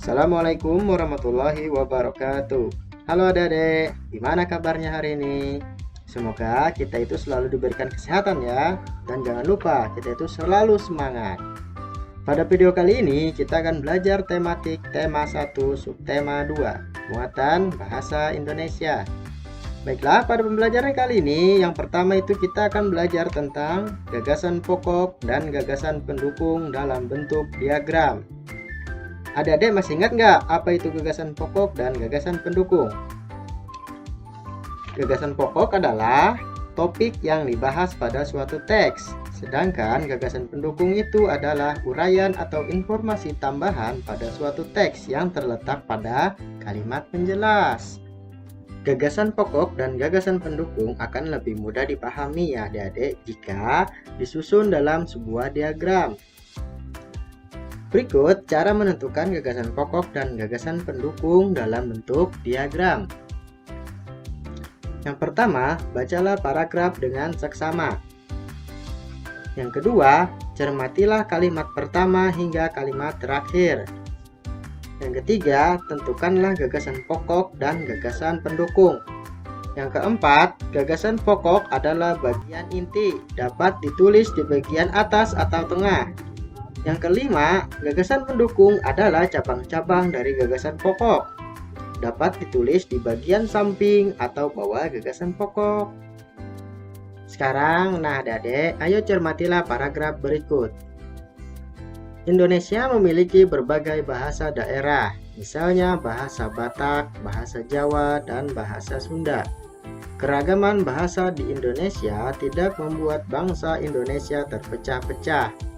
Assalamualaikum warahmatullahi wabarakatuh. Halo adik-adik, gimana kabarnya hari ini? Semoga kita itu selalu diberikan kesehatan ya. Dan jangan lupa kita itu selalu semangat. Pada video kali ini kita akan belajar tematik tema 1 subtema 2, muatan bahasa Indonesia. Baiklah, pada pembelajaran kali ini yang pertama itu kita akan belajar tentang gagasan pokok dan gagasan pendukung dalam bentuk diagram. Adik-adik masih ingat nggak apa itu gagasan pokok dan gagasan pendukung? Gagasan pokok adalah topik yang dibahas pada suatu teks, sedangkan gagasan pendukung itu adalah uraian atau informasi tambahan pada suatu teks yang terletak pada kalimat penjelas. Gagasan pokok dan gagasan pendukung akan lebih mudah dipahami ya adik-adik jika disusun dalam sebuah diagram. Berikut cara menentukan gagasan pokok dan gagasan pendukung dalam bentuk diagram. Yang pertama, bacalah paragraf dengan seksama. Yang kedua, cermatilah kalimat pertama hingga kalimat terakhir. Yang ketiga, tentukanlah gagasan pokok dan gagasan pendukung. Yang keempat, gagasan pokok adalah bagian inti, dapat ditulis di bagian atas atau tengah. Yang kelima, gagasan pendukung adalah cabang-cabang dari gagasan pokok, dapat ditulis di bagian samping atau bawah gagasan pokok. Sekarang, adik-adik, ayo cermatilah paragraf berikut. Indonesia memiliki berbagai bahasa daerah, misalnya bahasa Batak, bahasa Jawa, dan bahasa Sunda. Keragaman bahasa di Indonesia tidak membuat bangsa Indonesia terpecah-pecah.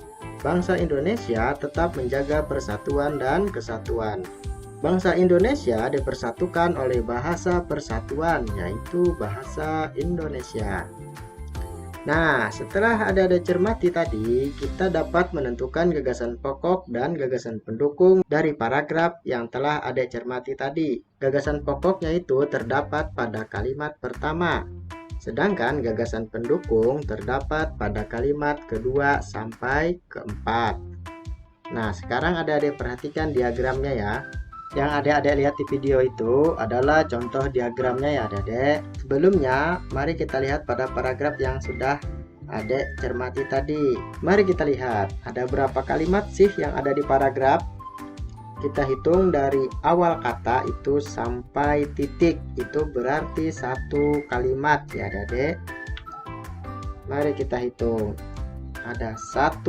Bangsa Indonesia tetap menjaga persatuan dan kesatuan. Bangsa Indonesia dipersatukan oleh bahasa persatuan, yaitu bahasa Indonesia. Nah, setelah ada cermati tadi, kita dapat menentukan gagasan pokok dan gagasan pendukung dari paragraf yang telah ada cermati tadi. Gagasan pokoknya itu terdapat pada kalimat pertama, sedangkan gagasan pendukung terdapat pada kalimat kedua sampai keempat. Nah, sekarang adik-adik perhatikan diagramnya ya. Yang adik-adik lihat di video itu adalah contoh diagramnya ya adik-adik. Sebelumnya, mari kita lihat pada paragraf yang sudah adik cermati tadi. Mari kita lihat, ada berapa kalimat sih yang ada di paragraf? Kita hitung dari awal kata itu sampai titik, itu berarti satu kalimat ya adik-adik. Mari kita hitung. Ada 1,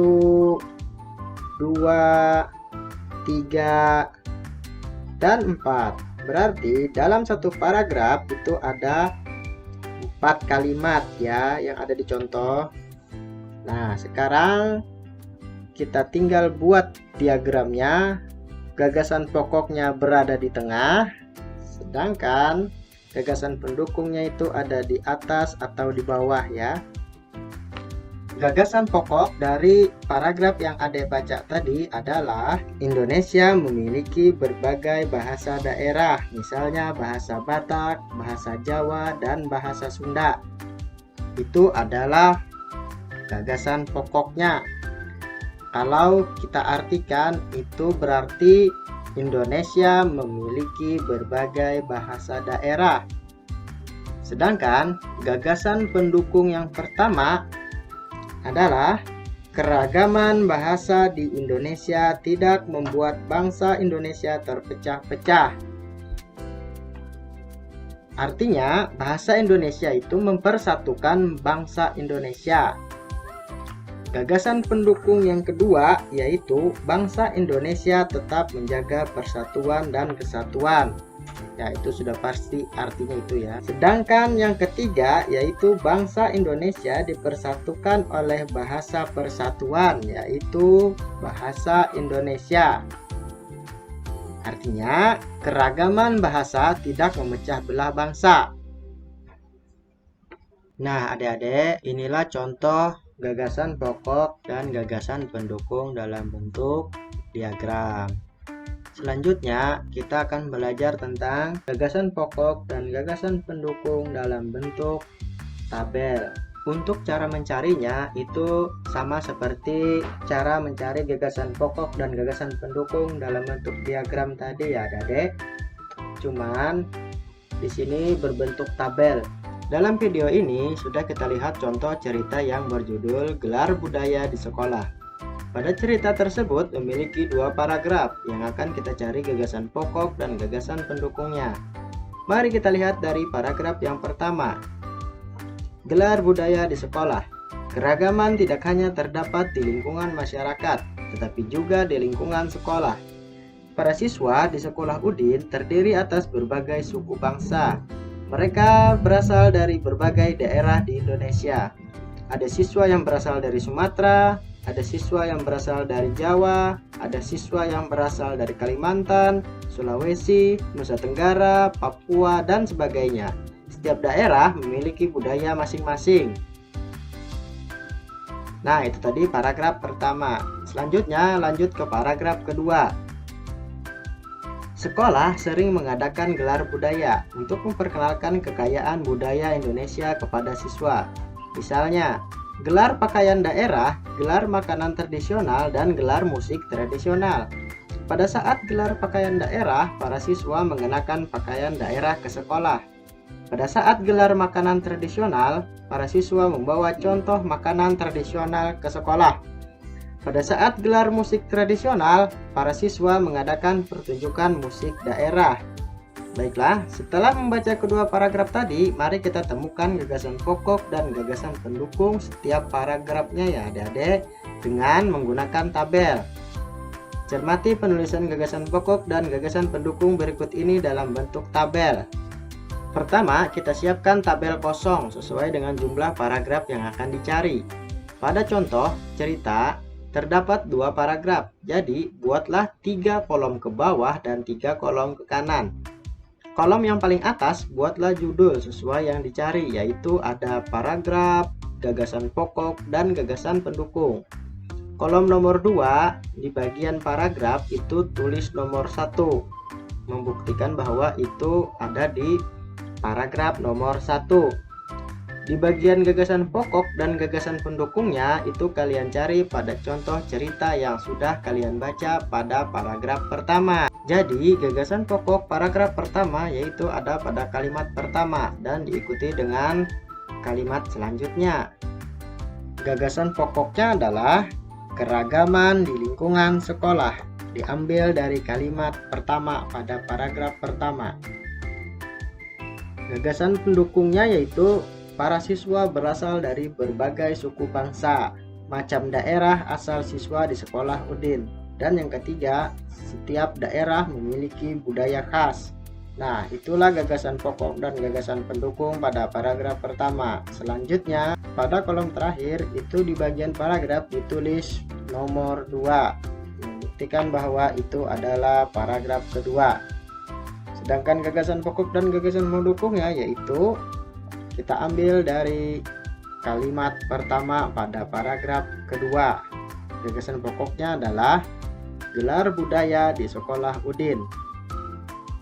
2, 3, dan 4. Berarti dalam satu paragraf itu ada 4 kalimat ya yang ada di contoh. Nah, sekarang kita tinggal buat diagramnya. Gagasan pokoknya berada di tengah, sedangkan gagasan pendukungnya itu ada di atas atau di bawah ya. Gagasan pokok dari paragraf yang ada baca tadi adalah Indonesia memiliki berbagai bahasa daerah, misalnya bahasa Batak, bahasa Jawa, dan bahasa Sunda. Itu adalah gagasan pokoknya. Kalau kita artikan, itu berarti Indonesia memiliki berbagai bahasa daerah. Sedangkan gagasan pendukung yang pertama adalah keragaman bahasa di Indonesia tidak membuat bangsa Indonesia terpecah-pecah. Artinya, bahasa Indonesia itu mempersatukan bangsa Indonesia. Gagasan pendukung yang kedua yaitu bangsa Indonesia tetap menjaga persatuan dan kesatuan. Ya, itu sudah pasti artinya itu ya. Sedangkan yang ketiga yaitu bangsa Indonesia dipersatukan oleh bahasa persatuan, yaitu bahasa Indonesia. Artinya, keragaman bahasa tidak memecah belah bangsa. Nah, adik-adik, inilah contoh gagasan pokok dan gagasan pendukung dalam bentuk diagram. Selanjutnya, kita akan belajar tentang gagasan pokok dan gagasan pendukung dalam bentuk tabel. Untuk cara mencarinya itu sama seperti cara mencari gagasan pokok dan gagasan pendukung dalam bentuk diagram tadi ya Adik-adik. Cuman di sini berbentuk tabel. Dalam video ini sudah kita lihat contoh cerita yang berjudul Gelar Budaya di Sekolah. Pada cerita tersebut memiliki dua paragraf yang akan kita cari gagasan pokok dan gagasan pendukungnya. Mari kita lihat dari paragraf yang pertama. Gelar budaya di sekolah. Keragaman tidak hanya terdapat di lingkungan masyarakat, tetapi juga di lingkungan sekolah. Para siswa di sekolah Udin terdiri atas berbagai suku bangsa. Mereka berasal dari berbagai daerah di Indonesia. Ada siswa yang berasal dari Sumatera, ada siswa yang berasal dari Jawa, ada siswa yang berasal dari Kalimantan, Sulawesi, Nusa Tenggara, Papua, dan sebagainya. Setiap daerah memiliki budaya masing-masing. Nah, itu tadi paragraf pertama. Selanjutnya lanjut ke paragraf kedua. Sekolah sering mengadakan gelar budaya untuk memperkenalkan kekayaan budaya Indonesia kepada siswa. Misalnya, gelar pakaian daerah, gelar makanan tradisional, dan gelar musik tradisional. Pada saat gelar pakaian daerah, para siswa mengenakan pakaian daerah ke sekolah. Pada saat gelar makanan tradisional, para siswa membawa contoh makanan tradisional ke sekolah. Pada saat gelar musik tradisional, para siswa mengadakan pertunjukan musik daerah. Baiklah, setelah membaca kedua paragraf tadi, mari kita temukan gagasan pokok dan gagasan pendukung setiap paragrafnya ya adik-adik dengan menggunakan tabel. Cermati penulisan gagasan pokok dan gagasan pendukung berikut ini dalam bentuk tabel. Pertama, kita siapkan tabel kosong sesuai dengan jumlah paragraf yang akan dicari. Pada contoh cerita, terdapat dua paragraf, jadi buatlah 3 kolom ke bawah dan 3 kolom ke kanan. Kolom yang paling atas buatlah judul sesuai yang dicari, yaitu ada paragraf, gagasan pokok, dan gagasan pendukung. Kolom nomor 2 di bagian paragraf itu tulis nomor 1, membuktikan bahwa itu ada di paragraf nomor 1. Di bagian gagasan pokok dan gagasan pendukungnya itu kalian cari pada contoh cerita yang sudah kalian baca pada paragraf pertama. Jadi gagasan pokok paragraf pertama yaitu ada pada kalimat pertama dan diikuti dengan kalimat selanjutnya. Gagasan pokoknya adalah keragaman di lingkungan sekolah. Diambil dari kalimat pertama pada paragraf pertama. Gagasan pendukungnya yaitu para siswa berasal dari berbagai suku bangsa, macam daerah asal siswa di sekolah Udin. Dan yang ketiga, setiap daerah memiliki budaya khas. Nah, itulah gagasan pokok dan gagasan pendukung pada paragraf pertama. Selanjutnya, pada kolom terakhir itu di bagian paragraf ditulis nomor 2, membuktikan bahwa itu adalah paragraf kedua. Sedangkan gagasan pokok dan gagasan pendukungnya yaitu kita ambil dari kalimat pertama pada paragraf kedua. Gagasan pokoknya adalah gelar budaya di sekolah Udin.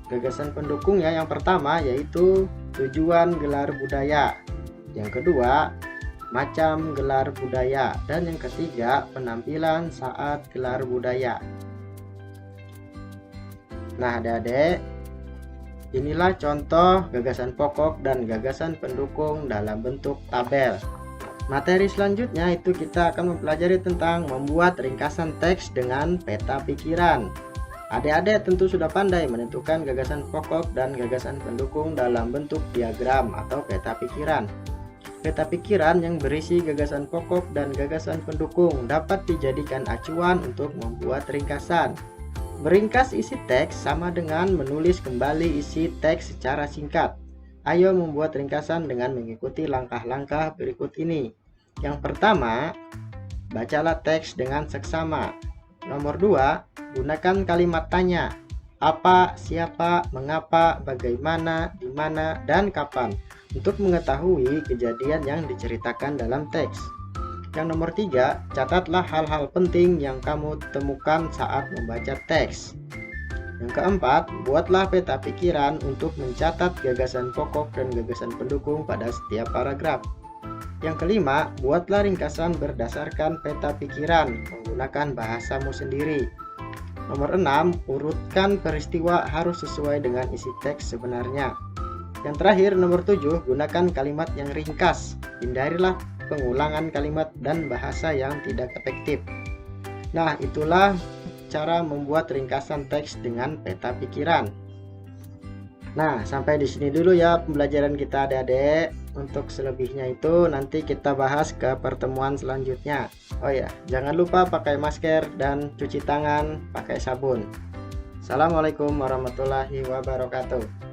Gagasan pendukungnya yang pertama yaitu tujuan gelar budaya. Yang kedua, macam gelar budaya. Dan yang ketiga, penampilan saat gelar budaya. Nah adik-adik, inilah contoh gagasan pokok dan gagasan pendukung dalam bentuk tabel. Materi selanjutnya itu kita akan mempelajari tentang membuat ringkasan teks dengan peta pikiran. Adik-adik tentu sudah pandai menentukan gagasan pokok dan gagasan pendukung dalam bentuk diagram atau peta pikiran. Peta pikiran yang berisi gagasan pokok dan gagasan pendukung dapat dijadikan acuan untuk membuat ringkasan. Meringkas isi teks sama dengan menulis kembali isi teks secara singkat. Ayo membuat ringkasan dengan mengikuti langkah-langkah berikut ini. Yang pertama, bacalah teks dengan seksama. Nomor 2, gunakan kalimat tanya. Apa, siapa, mengapa, bagaimana, di mana, dan kapan untuk mengetahui kejadian yang diceritakan dalam teks. Yang nomor 3, catatlah hal-hal penting yang kamu temukan saat membaca teks. Yang keempat, buatlah peta pikiran untuk mencatat gagasan pokok dan gagasan pendukung pada setiap paragraf. Yang kelima, buatlah ringkasan berdasarkan peta pikiran menggunakan bahasamu sendiri. Nomor 6, urutkan peristiwa harus sesuai dengan isi teks sebenarnya. Yang terakhir, nomor 7, gunakan kalimat yang ringkas. Hindarilah pengulangan kalimat dan bahasa yang tidak efektif. Nah, itulah cara membuat ringkasan teks dengan peta pikiran. Nah, sampai di sini dulu ya pembelajaran kita adik-adik. Untuk selebihnya itu nanti kita bahas ke pertemuan selanjutnya. Oh ya, jangan lupa pakai masker dan cuci tangan pakai sabun. Assalamualaikum warahmatullahi wabarakatuh.